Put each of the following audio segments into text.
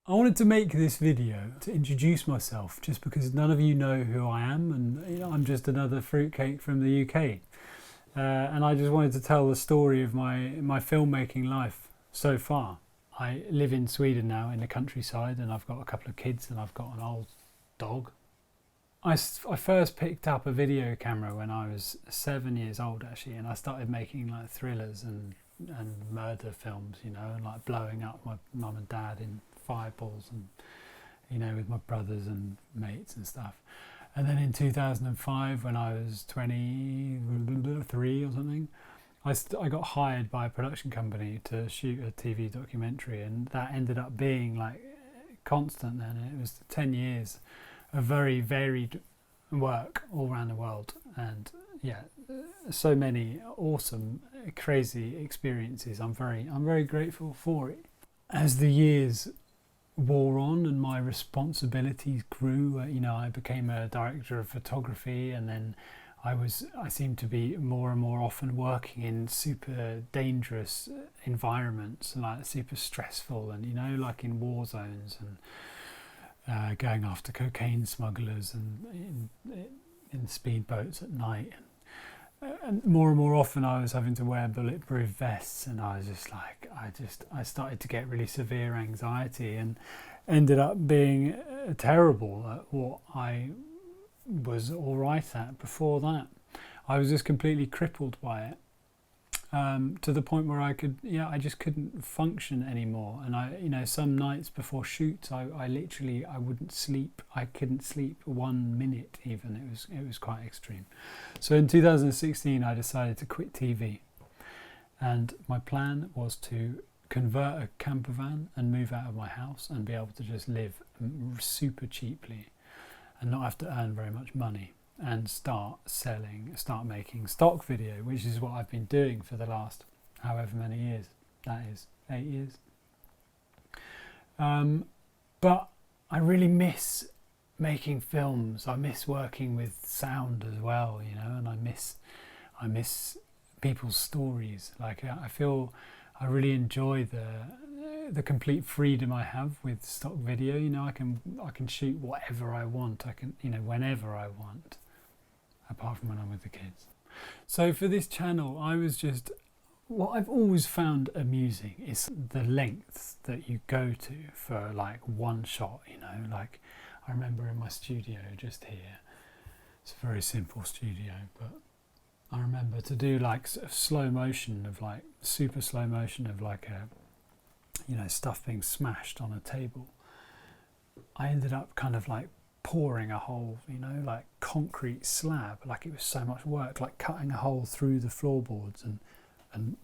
I wanted to make this video to introduce myself, just because none of you know who I am, and I'm just another fruitcake from the UK. And I just wanted to tell the story of my filmmaking life so far. I live in Sweden now, in the countryside, and I've got a couple of kids and I've got an old dog. I first picked up a video camera when I was 7 years old, actually, and I started making like thrillers and murder films, you know, and like blowing up my mum and dad in fireballs, and you know, with my brothers and mates and stuff. And then in 2005, when I was 23 or something, I got hired by a production company to shoot a TV documentary, and that ended up being like constant then. It was 10 years of very varied work all around the world, and yeah, so many awesome, crazy experiences. I'm very grateful for it. As the years wore on and my responsibilities grew, you know, I became a director of photography, and then I seemed to be more and more often working in super dangerous environments, like super stressful, and you know, like in war zones, and going after cocaine smugglers and in speedboats at night. And more and more often I was having to wear bulletproof vests, and I was just like, I started to get really severe anxiety, and ended up being terrible at what I was all right at before that. I was just completely crippled by it, to the point where I just couldn't function anymore. And you know, some nights before shoots, I wouldn't sleep. I couldn't sleep 1 minute even. It was quite extreme. So in 2016, I decided to quit TV, and my plan was to convert a camper van and move out of my house and be able to just live super cheaply and not have to earn very much money, and start making stock video, which is what I've been doing for the last however many years. That is 8 years. But I really miss making films. I miss working with sound as well, you know, and I miss people's stories. Like, I feel I really enjoy the complete freedom I have with stock video. You know, I can shoot whatever I want. I can, you know, whenever I want, apart from when I'm with the kids. So for this channel, what I've always found amusing is the lengths that you go to for like one shot, you know. Like, I remember in my studio just here, it's a very simple studio, but I remember to do like sort of slow motion of like, super slow motion of like you know, stuff being smashed on a table. I ended up kind of like pouring a hole, you know, like concrete slab, like it was so much work, like cutting a hole through the floorboards and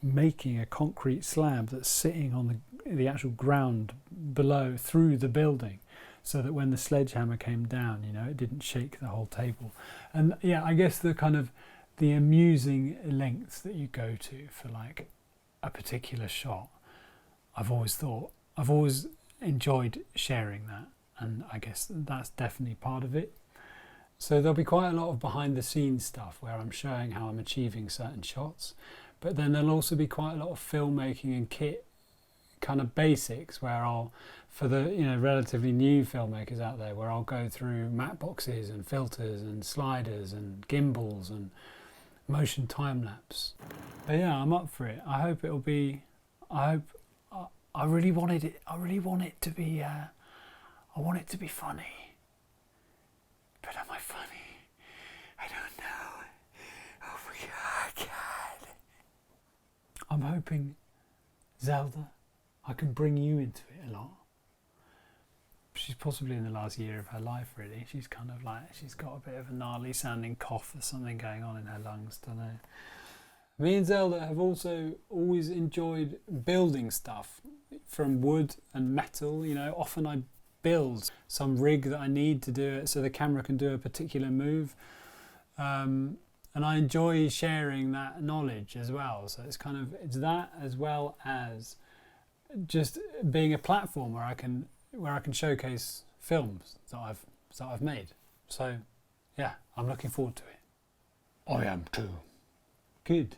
making a concrete slab that's sitting on the actual ground below through the building, so that when the sledgehammer came down, you know, it didn't shake the whole table. And yeah, I guess the amusing lengths that you go to for like a particular shot, I've always enjoyed sharing that, and I guess that's definitely part of it. So there'll be quite a lot of behind the scenes stuff where I'm showing how I'm achieving certain shots, but then there'll also be quite a lot of filmmaking and kit kind of basics where for the, you know, relatively new filmmakers out there, where I'll go through matte boxes and filters and sliders and gimbals and motion time lapse. But yeah, I'm up for it. I really want it to be I want it to be funny. But am I funny? I don't know. Oh my God. I'm hoping, Zelda, I can bring you into it a lot. She's possibly in the last year of her life, really. She's kind of like, she's got a bit of a gnarly sounding cough or something going on in her lungs, don't know. Me and Zelda have also always enjoyed building stuff from wood and metal. You know, often I build some rig that I need to do it so the camera can do a particular move. And I enjoy sharing that knowledge as well. So it's that, as well as just being a platform where I can showcase films that I've made. So yeah, I'm looking forward to it. I am too. Good.